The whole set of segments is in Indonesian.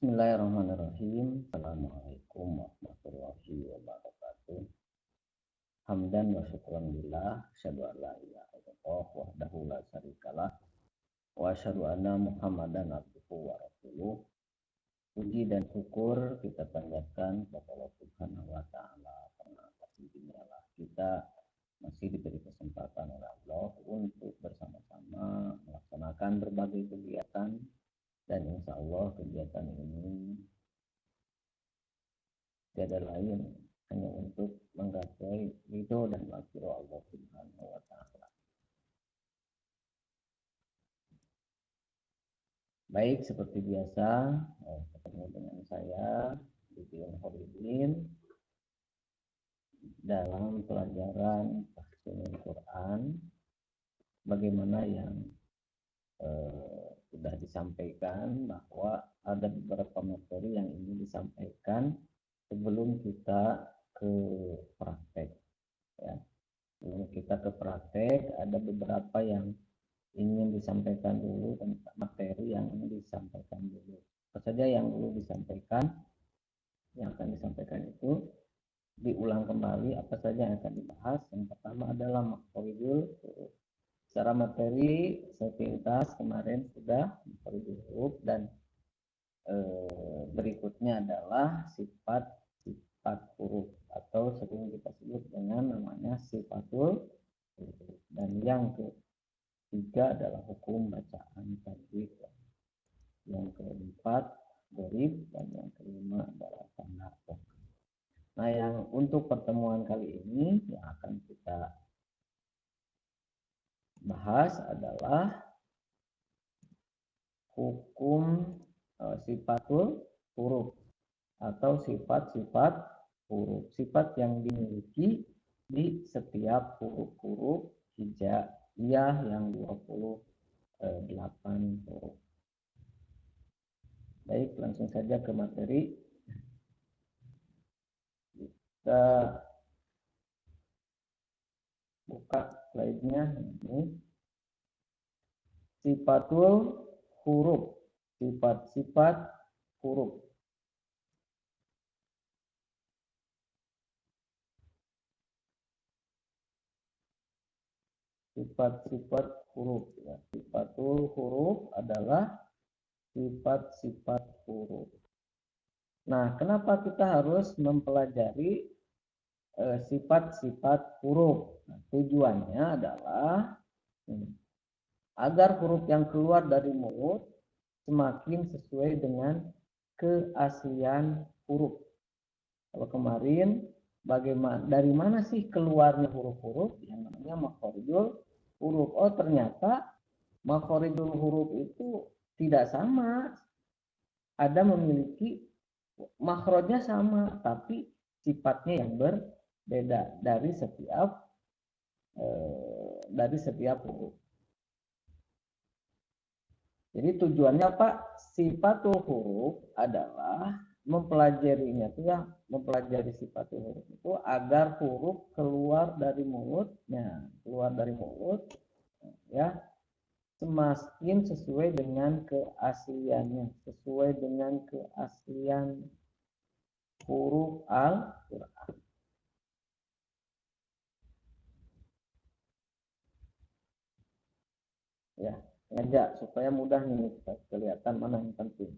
Bismillahirrahmanirrahim. Assalamualaikum warahmatullahi wabarakatuh. Hamdan wa syukran lillah, asyhadu an la ilaha illallah wahdahu la syarikalah wa asyhadu anna Muhammadan abduhu wa rasuluh. Puji dan syukur kita panjatkan kepada Allah Subhanahu wa taala karena atas izinnya kita masih diberi kesempatan oleh Allah untuk bersama-sama melaksanakan berbagai kegiatan. Dan insya Allah kegiatan ini tiada lain hanya untuk menggapai ridho dan maghfirah Allah Subhanahu wa taala. Baik, seperti biasa ketemu dengan saya Didin Horidin dalam pelajaran Tahsinul Quran, bagaimana yang sudah disampaikan bahwa ada beberapa materi yang ingin disampaikan sebelum kita ke praktek. Ya. Sebelum kita ke praktek, ada beberapa yang ingin disampaikan dulu tentang materi yang ingin disampaikan dulu. Apa saja yang dulu disampaikan, yang akan disampaikan itu diulang kembali apa saja yang akan dibahas. Yang pertama adalah makhorijul huruf. Secara materi sepintas kemarin sudah makhorijul huruf dan berikutnya adalah sifat huruf atau sering kita sebut dengan namanya sifatul huruf. Dan yang ketiga adalah hukum bacaan tajwid. Yang keempat dharib dan yang kelima adalah tanda. Nah, yang untuk pertemuan kali ini yang akan kita bahas adalah hukum sifatul huruf atau sifat-sifat huruf, sifat yang dimiliki di setiap huruf-huruf hijaiyah yang 28 huruf. Baik, langsung saja ke materi. Kita buka slide-nya ini. Sifatul huruf, sifat-sifat huruf. Sifat-sifat huruf ya. Sifatul huruf adalah sifat-sifat huruf. Nah, kenapa kita harus mempelajari sifat-sifat huruf? Nah, tujuannya adalah agar huruf yang keluar dari mulut semakin sesuai dengan keaslian huruf. Kalau kemarin dari mana sih keluarnya huruf-huruf? Yang namanya makhorijul huruf. Oh, ternyata makhorijul huruf itu tidak sama. Ada memiliki makhrajnya sama, tapi sifatnya yang berbeda dari setiap huruf. Jadi tujuannya apa? Sifatul huruf adalah mempelajarinya itu ya, mempelajari sifatul huruf itu agar huruf keluar dari mulutnya, ya, semakin sesuai dengan keasliannya, sesuai dengan keaslian huruf Al-Quran. Ya, sengaja supaya mudah nih kelihatan mana yang penting.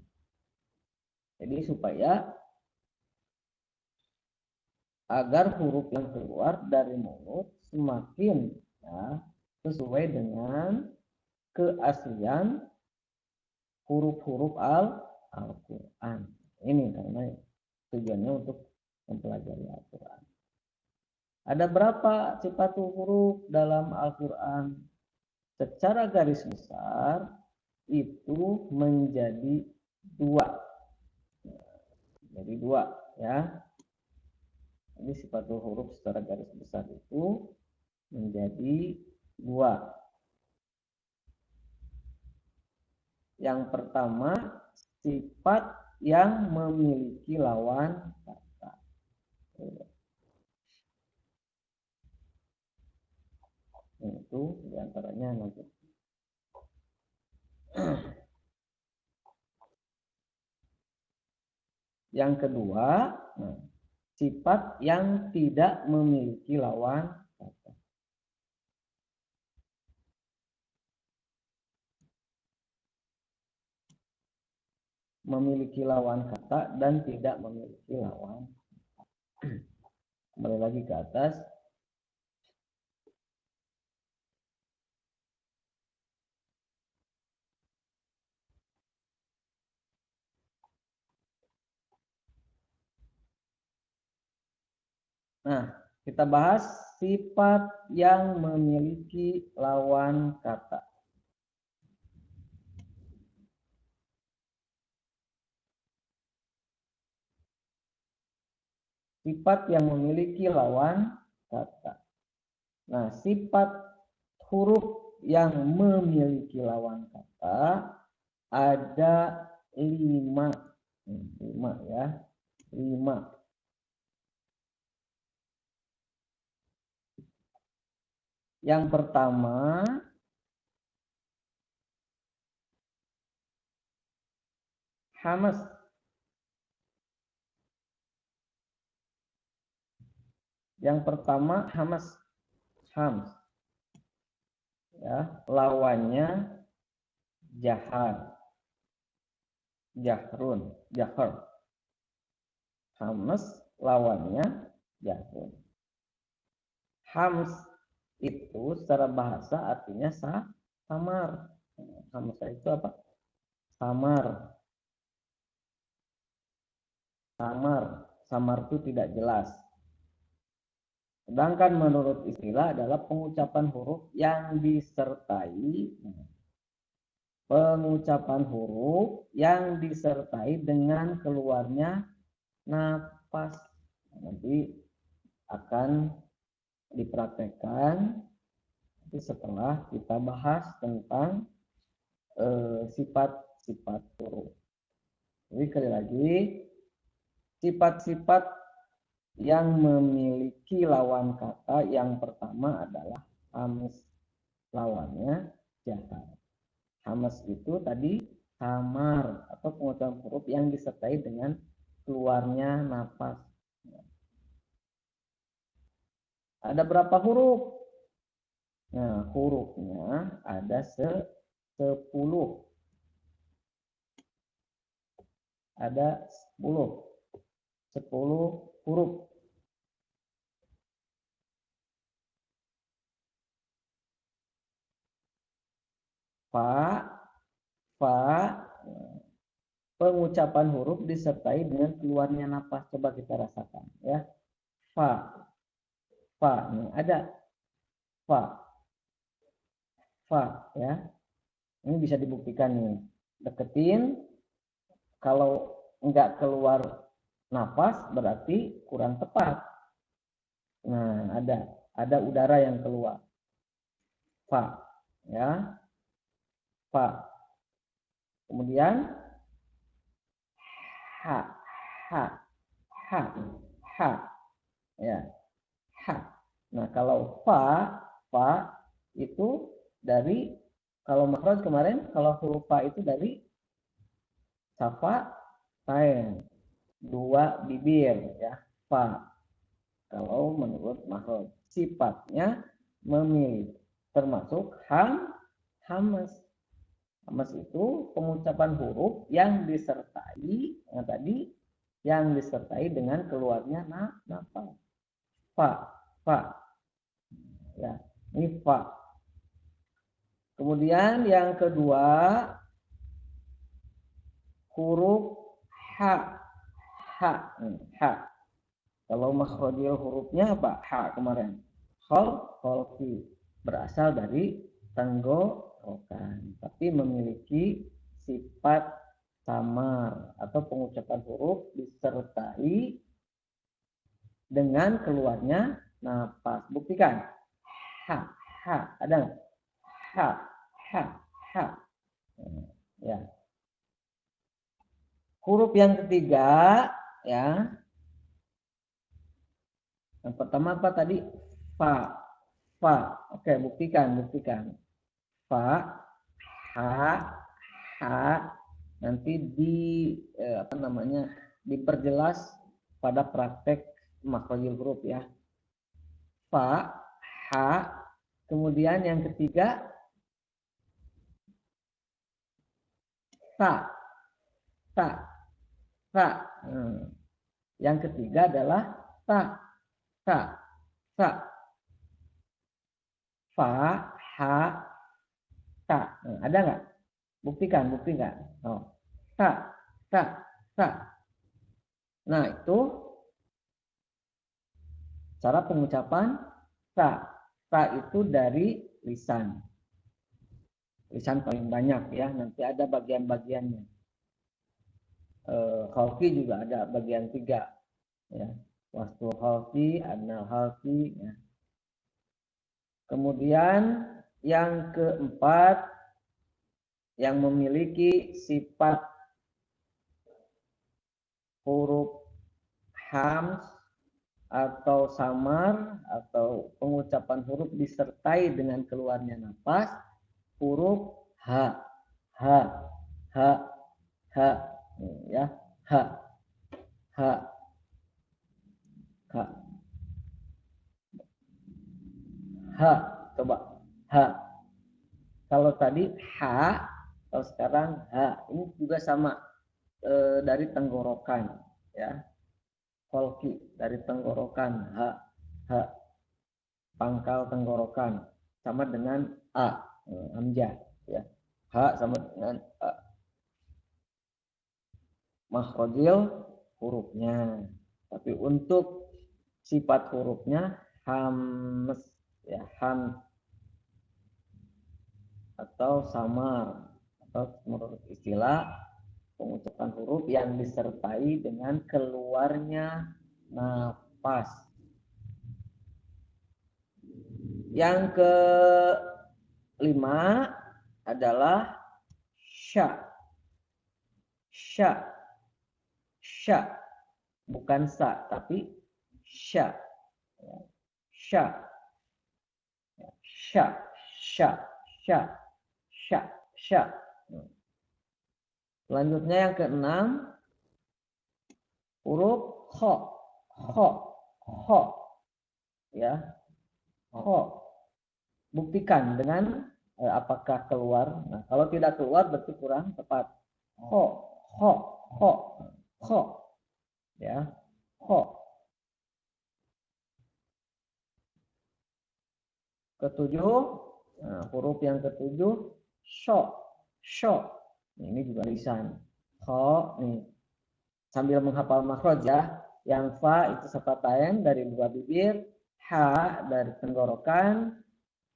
Jadi supaya agar huruf yang keluar dari mulut semakin ya, sesuai dengan keaslian huruf-huruf Al-Quran. Ini karena tujuannya untuk mempelajari Al-Quran. Ada berapa sifat huruf dalam Al-Quran? Secara garis besar itu menjadi dua. Jadi dua ya. Ini sifat huruf secara garis besar itu menjadi dua. Yang pertama, sifat yang memiliki lawan kata. Itu diantaranya nanti. Yang kedua, sifat yang tidak memiliki lawan kata. Memiliki lawan kata dan tidak memiliki lawan. Kembali lagi ke atas. Nah, kita bahas sifat yang memiliki lawan kata. Sifat yang memiliki lawan kata. Nah, sifat huruf yang memiliki lawan kata ada 5. 5 ya. 5. Yang pertama, hamas. Yang pertama hamas. Hams. Ya, lawannya jahar. Jahrun, jahar. Hamas lawannya jahrun. Hams itu secara bahasa artinya samar. Hams itu apa? Samar. Samar. Samar itu tidak jelas. Sedangkan menurut istilah adalah pengucapan huruf yang disertai dengan keluarnya napas. Nanti akan dipraktekkan setelah kita bahas tentang sifat-sifat huruf. Jadi sekali lagi, sifat-sifat yang memiliki lawan kata yang pertama adalah hamas, lawannya jahar. Hamas itu tadi samar atau pengucapan huruf yang disertai dengan keluarnya napas. Ada berapa huruf? Nah, hurufnya ada 10. Ada 10 huruf. Fa, pengucapan huruf disertai dengan keluarnya napas. Coba kita rasakan ya. Fa, nih ada fa ya. Ini bisa dibuktikan nih. Deketin, kalau enggak keluar napas berarti kurang tepat. Nah, ada udara yang keluar. Fa ya. Fa. Kemudian ha ya. Ha. Nah, kalau fa itu dari, kalau makhraj kemarin, kalau huruf fa itu dari safa tain, 2 bibir ya. Fa. Kalau menurut makhraj, sifatnya memilih, termasuk hamas. Hamas itu pengucapan huruf yang disertai dengan keluarnya nafas. Fa ya, ini fa. Kemudian yang kedua, huruf ha. Kalau makhrajil hurufnya apa? Ha kemarin. Kholfi, berasal dari tenggorokan, tapi memiliki sifat samar atau pengucapan huruf disertai dengan keluarnya napas. Buktikan. Ha, ada nggak? Ha. Ya. Huruf yang ketiga, ya. Yang pertama apa tadi? Fa. Oke, buktikan. Fa, ha, nanti diperjelas pada praktek makhrajul huruf ya. Fa, ha, kemudian yang ketiga ta, ta, ta. Yang ketiga adalah ta, ta, ta. Fa, ha, ta. Ada nggak? Buktikan. Oh. Ta, ta, ta. Nah, itu cara pengucapan ta. Ta itu dari lisan. Lisan paling banyak ya, nanti ada bagian-bagiannya. Khalqi juga ada bagian 3 ya. Wastul khalqi, adnal khalqi ya. Kemudian yang keempat yang memiliki sifat huruf hams atau samar atau pengucapan huruf disertai dengan keluarnya nafas, huruf h, h, h, h, ya, h, h, h, h, coba h. Kalau tadi h, kalau sekarang h, ini juga sama dari tenggorokan, ya, kolki dari tenggorokan, h, h, pangkal tenggorokan sama dengan a, hamzah, ya, h sama dengan a. Makhrajil hurufnya, tapi untuk sifat hurufnya hams, ya, ham atau samar, atau menurut istilah pengucapan huruf yang disertai dengan keluarnya nafas. Yang kelima adalah sya, sya, sya, bukan sa tapi sya, sya, sya, sya, sya, sya, sya. Selanjutnya yang keenam huruf kho, kho, kho, ya, kho. Buktikan dengan apakah keluar. Nah, kalau tidak keluar berarti kurang tepat. Kho, kho, kho, kho, ya, kho. Ketujuh, nah, huruf yang ketujuh sho, sho. Ini juga lisan. Kho, nih sambil menghafal makhraj ya. Yang fa itu sepatain dari dua bibir, ha dari tenggorokan,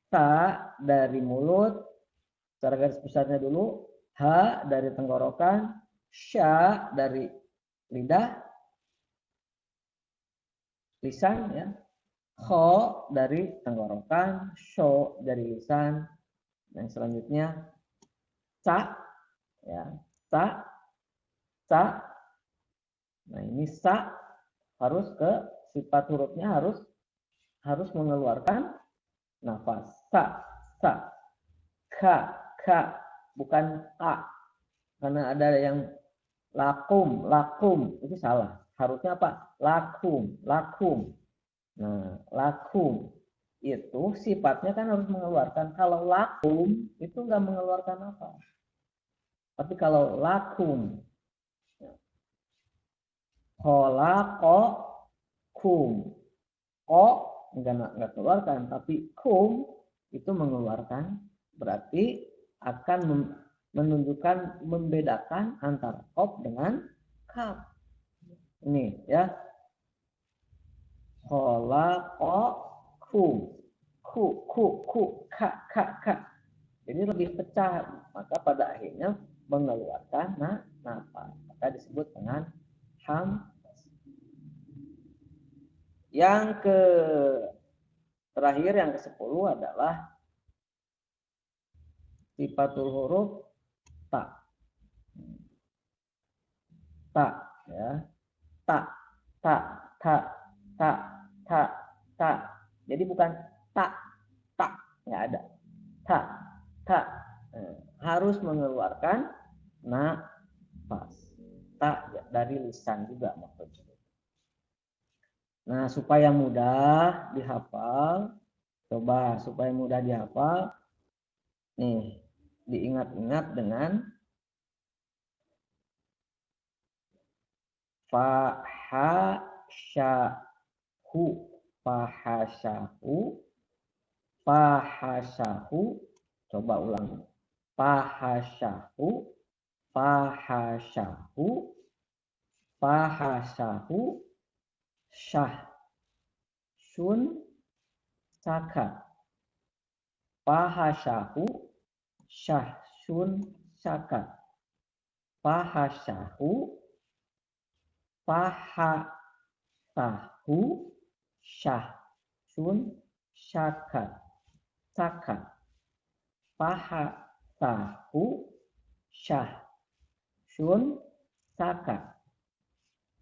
ta dari mulut, secara garis besarnya dulu, h dari tenggorokan, sya dari lidah, lisan ya, kho dari tenggorokan, sho dari lisan, dan selanjutnya sa, ya, sa, sa. Nah ini sa harus ke sifat hurufnya harus mengeluarkan nafas. Sa, sa, ka, ka, bukan a. Karena ada yang lakum, lakum, itu salah. Harusnya apa? Lakum, lakum. Nah, lakum itu sifatnya kan harus mengeluarkan. Kalau lakum itu nggak mengeluarkan apa. Tapi kalau lakum, kum, ko nggak keluarkan, tapi kum itu mengeluarkan, berarti akan menunjukkan membedakan antara kop dengan kaf. Ini ya, kum, ku, ka. Jadi lebih pecah, maka pada akhirnya mengeluarkan nafas, maka disebut dengan ham. Yang terakhir yang ke-10 adalah sifatul huruf ta. Ta ya. Ta, ta, ta, ta, ta, ta. Jadi bukan ta, nggak ada. Ta, ta. Harus mengeluarkan nafas. kita dari lisan juga maksudnya. Nah, supaya mudah dihafal, coba supaya mudah dihafal, nih diingat-ingat dengan fahasyahu, fahasyahu, fahasyahu, coba ulang, fahasyahu, fahasyahu, fahasyahu, syah, sun, saka, fahasyahu, syah, sun, saka, fahasyahu, fahasahu, syah, sun, syaka, saka, fahasahu, syah, sun, saka.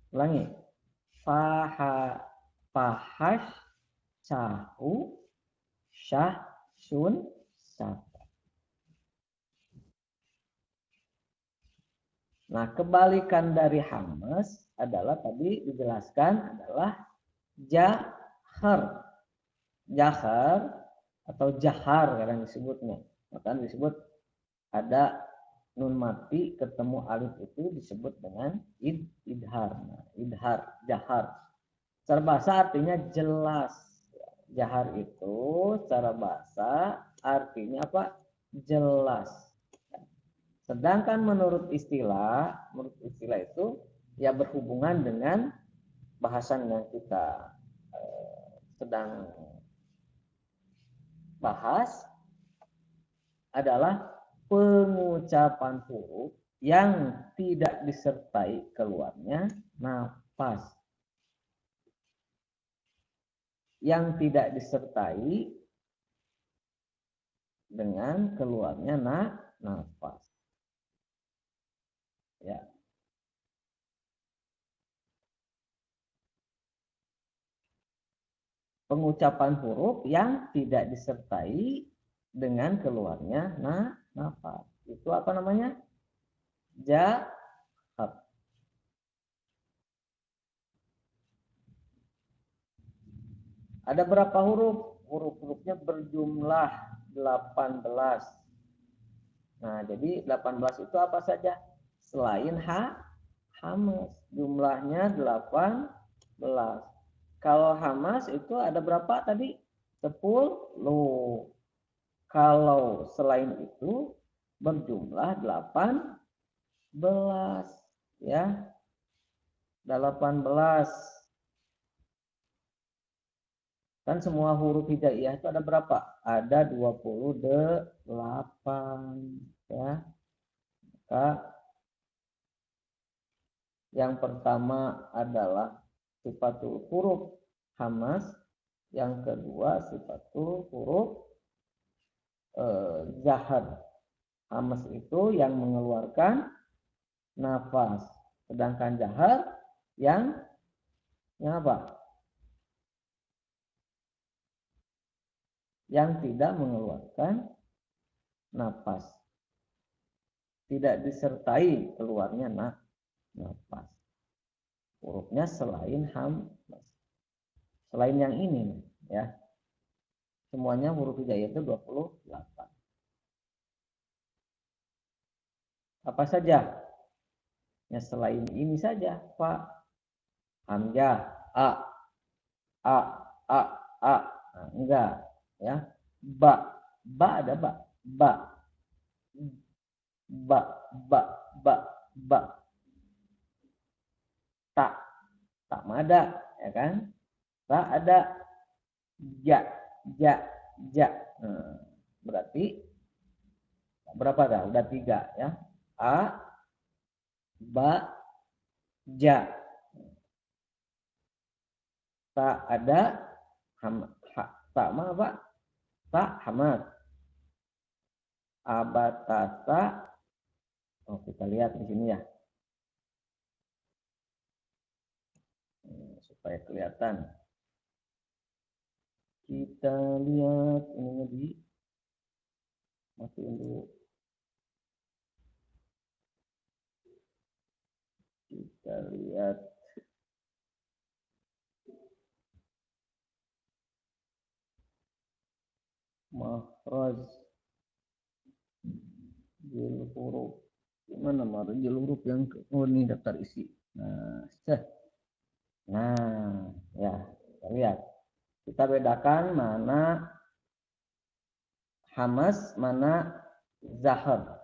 Ulangi. Fahas, sahu, syah, sun, saka. Nah, kebalikan dari hamas adalah tadi dijelaskan adalah jahar. Jahar atau jahar kadang disebutnya. Maka disebut ada nun mati ketemu alif itu disebut dengan idhar. Nah, idhar, jahar. Secara bahasa artinya jelas. Jahar itu secara bahasa artinya apa? Jelas. Sedangkan menurut istilah itu ya berhubungan dengan bahasan yang kita sedang bahas adalah pengucapan huruf yang tidak disertai keluarnya nafas. Yang tidak disertai dengan keluarnya nafas. Ya. Pengucapan huruf yang tidak disertai dengan keluarnya nafas. Itu apa namanya? Jahar. Ada berapa huruf? Huruf-hurufnya berjumlah 18. Nah, jadi 18 itu apa saja? Selain hamas. Jumlahnya 18. Kalau hamas itu ada berapa tadi? 10. Kalau selain itu berjumlah 18. Ya. 18. Kan semua huruf hijaiyah itu ada berapa? Ada 28. Ya. Maka yang pertama adalah sifatul huruf hamas. Yang kedua sifatul huruf jahar. Hamas itu yang mengeluarkan nafas. Sedangkan jahar yang apa? Yang tidak mengeluarkan nafas. Tidak disertai keluarnya nafas. Hurufnya selain hamas. Selain yang ini ya. Semuanya huruf hijaiyah itu 28. Apa saja? Ya selain ini saja, Pak. Hamzah, a. Nah, enggak ya. Ba ada ba. Tak ada ya kan? Tak ada ja. Nah, berarti berapa dah? Udah 3 ya. A, ba, ja. Tak ada tak apa? Tak hamad. Abatasa. Oh, kita lihat di sini ya. Supaya kelihatan. Kita lihat ini di matiin dulu. Kita lihat. Makhraj jil huruf. Gimana marjil huruf yang ini daftar isi. Nah, ya, kita lihat. Kita bedakan mana hamas, mana zahar.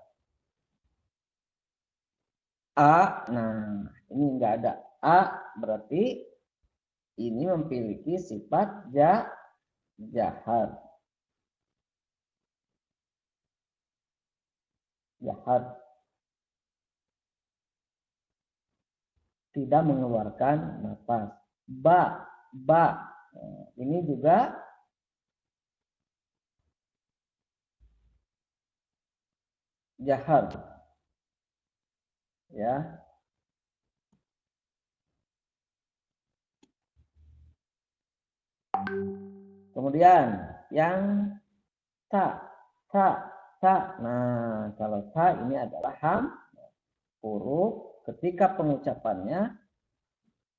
A, nah ini enggak ada A, berarti ini memiliki sifat jahar. Jahar. Tidak mengeluarkan napas. Ba. Ini juga jahar. Ya. Kemudian yang ta. Nah, kalau ta ini adalah huruf ketika pengucapannya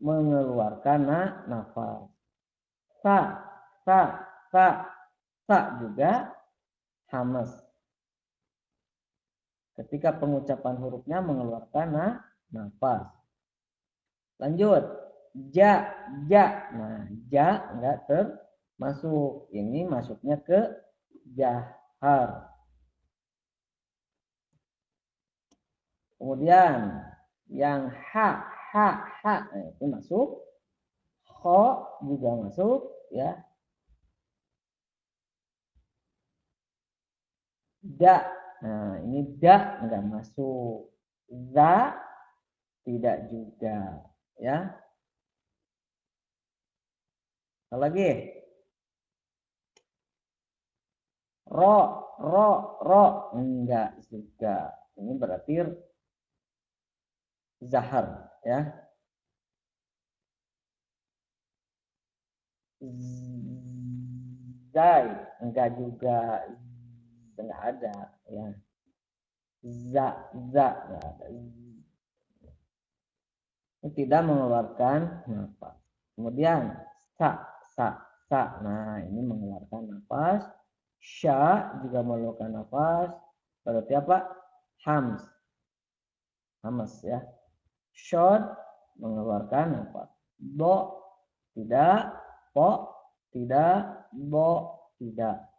mengeluarkan nafas. Sa juga hamas. Ketika pengucapan hurufnya mengeluarkan nafas. Lanjut. Ja. Nah, ja enggak termasuk. Ini masuknya ke jahar. Kemudian yang ha itu masuk. Kho juga masuk, ya. Da. Nah, ini da enggak masuk. Za tidak juga, ya. Apa lagi? Ro enggak juga. Ini berarti zahar, ya. Zai enggak juga, enggak ada, ya. Za enggak ada. Ini tidak mengeluarkan nafas. Kemudian sa. Nah, ini mengeluarkan nafas. Sya juga mengeluarkan nafas. Berarti apa? Hamas, ya. Shod mengeluarkan nafas. Bo tidak, po tidak, bo tidak.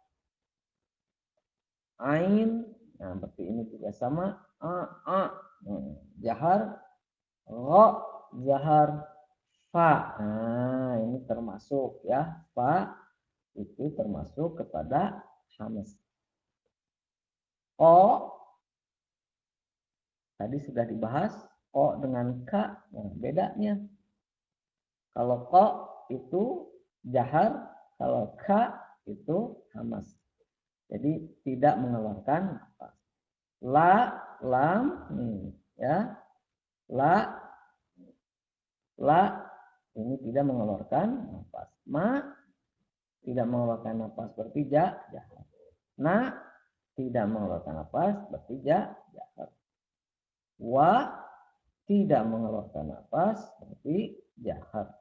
Ain, nah berarti ini juga sama. Jahar, ro jahar, fa. Nah, ini termasuk, ya. Fa itu termasuk kepada hamas. O tadi sudah dibahas. O dengan K, nah, bedanya. Kalau ko itu jahar, kalau K itu hamas. Jadi tidak mengeluarkan nafas. La, lam, ya. La ini tidak mengeluarkan nafas. Ma tidak mengeluarkan nafas berarti jahar. Na tidak mengeluarkan nafas berarti jahar. Wa tidak mengeluarkan nafas berarti jahar.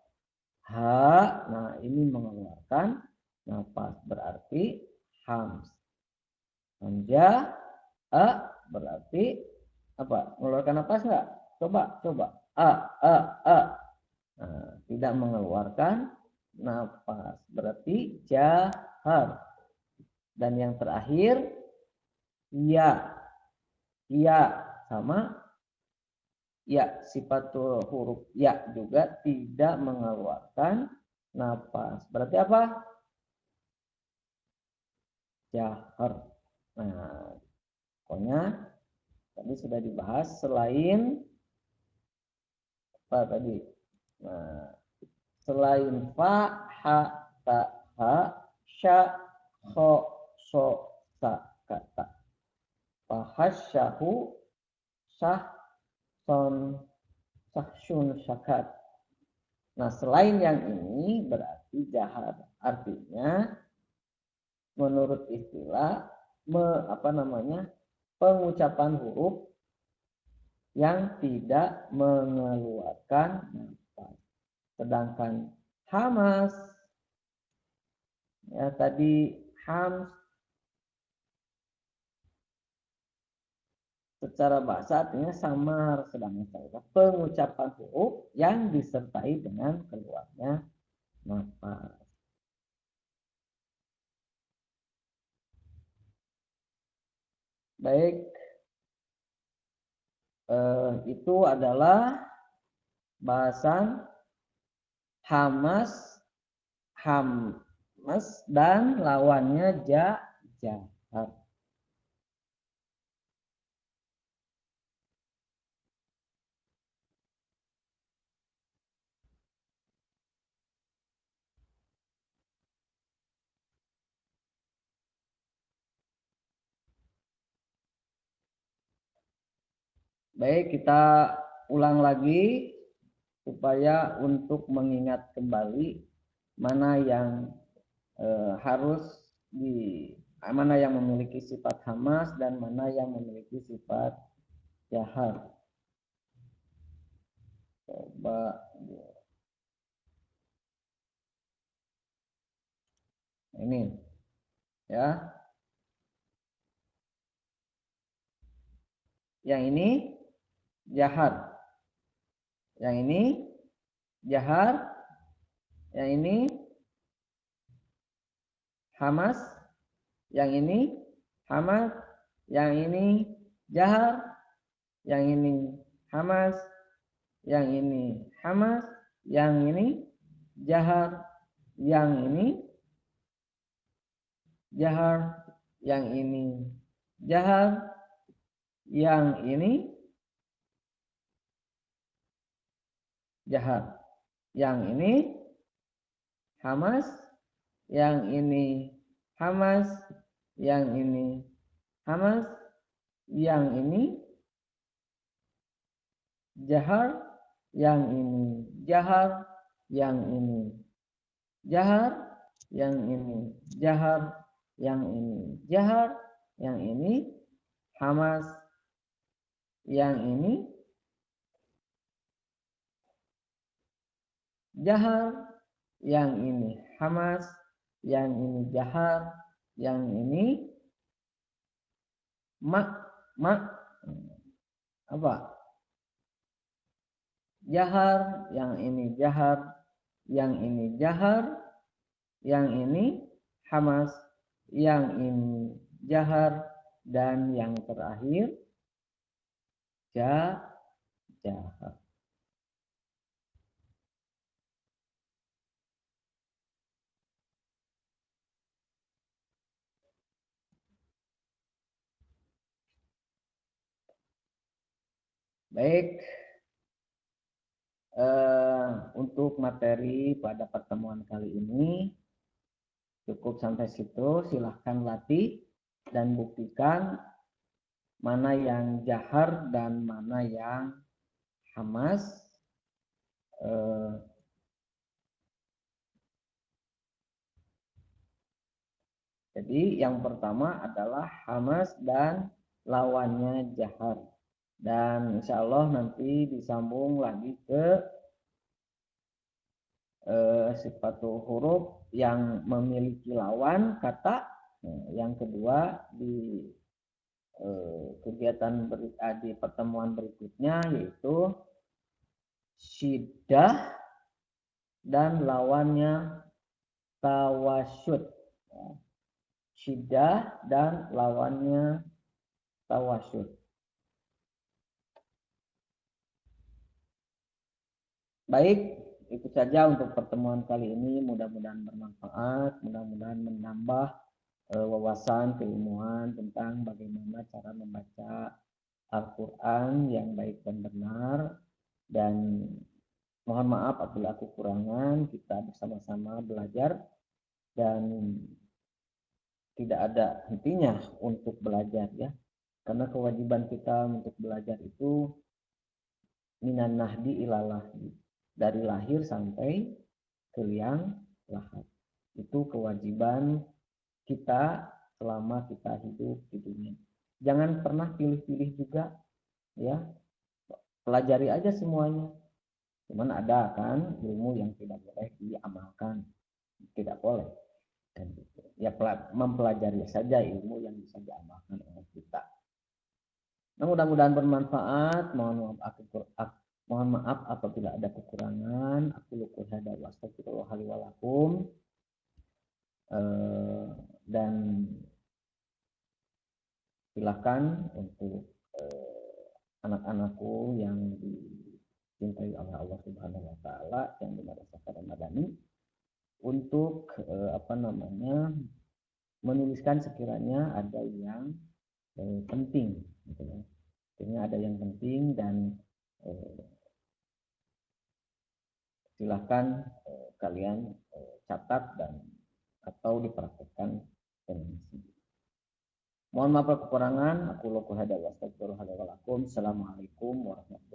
Ha, nah ini mengeluarkan nafas berarti hams. Hamzah berarti apa? Mengeluarkan nafas enggak? Coba. Nah, tidak mengeluarkan nafas berarti jahar. Dan yang terakhir ya sama ya, sifat huruf ya juga tidak mengeluarkan nafas. Berarti apa? Jahar. Nah, pokoknya tadi sudah dibahas selain apa tadi? Nah, selain fa, ha, ta, ha, sya, kho, so, sa, kata. Fahasyahu, sah, son, sahsyun, syakat. Nah, selain yang ini berarti jahar. Artinya menurut istilah pengucapan huruf yang tidak mengeluarkan nafas. Sedangkan hamas, ya tadi hams secara bahasa artinya samar, sedangkan pengucapan huruf yang disertai dengan keluarnya nafas. Baik, itu adalah bahasan hamas, hamas dan lawannya jahar. Baik, kita ulang lagi supaya untuk mengingat kembali mana yang harus mana yang memiliki sifat hamas dan mana yang memiliki sifat jahar. Coba ini ya. Yang ini jahar. Yang ini jahar. Yang ini hamas. Yang ini hamas. Yang ini jahar. Yang ini hamas. Yang ini hamas. Yang ini jahar. Yang ini jahar. Yang ini jahar. Yang ini jahar. Yang ini hamas. Yang ini hamas. Yang ini hamas. Yang ini jahar. Yang ini jahar. Yang ini jahar. Yang ini jahar. Yang ini jahar. Yang ini hamas. Yang ini jahar. Yang ini hamas. Yang ini jahar. Yang ini mak apa? Jahar. Yang ini jahar. Yang ini jahar. Yang ini hamas. Yang ini jahar. Dan yang terakhir jahar. Baik, untuk materi pada pertemuan kali ini cukup sampai situ. Silahkan latih dan buktikan mana yang jahar dan mana yang hamas. Jadi yang pertama adalah hamas dan lawannya jahar. Dan insya Allah nanti disambung lagi ke sifatul huruf yang memiliki lawan kata. Yang kedua di kegiatan di pertemuan berikutnya yaitu syiddah dan lawannya tawasyud. Syiddah dan lawannya tawasyud. Baik, itu saja untuk pertemuan kali ini. Mudah-mudahan bermanfaat, mudah-mudahan menambah wawasan keilmuan tentang bagaimana cara membaca Al-Quran yang baik dan benar. Dan mohon maaf apabila kekurangan, kita bersama-sama belajar dan tidak ada hentinya untuk belajar ya. Karena kewajiban kita untuk belajar itu minan nahdi ilalah, dari lahir sampai ke liang lahat. Itu kewajiban kita selama kita hidup di dunia. Jangan pernah pilih-pilih juga ya. pelajari aja semuanya. Cuman ada kan ilmu yang tidak boleh diamalkan, tidak boleh. Dan gitu. Ya mempelajari saja ilmu yang bisa diamalkan oleh kita. Nah, mudah-mudahan bermanfaat. Mohon maaf apabila ada kekurangan. Aku lukur hada wa astagfirullah li wa lakum. Dan silakan untuk anak-anakku yang dicintai oleh Allah Subhanahu wa taala yang di Madrasah Madani untuk menuliskan sekiranya ada yang penting gitu ya. Sekiranya ada yang penting dan silahkan kalian catat dan atau dipraktekkan dengan sendiri. Mohon maaf kekurangan. Aku laku hada wa astagfirullahaladzim. Assalamualaikum warahmatullahi wabarakatuh.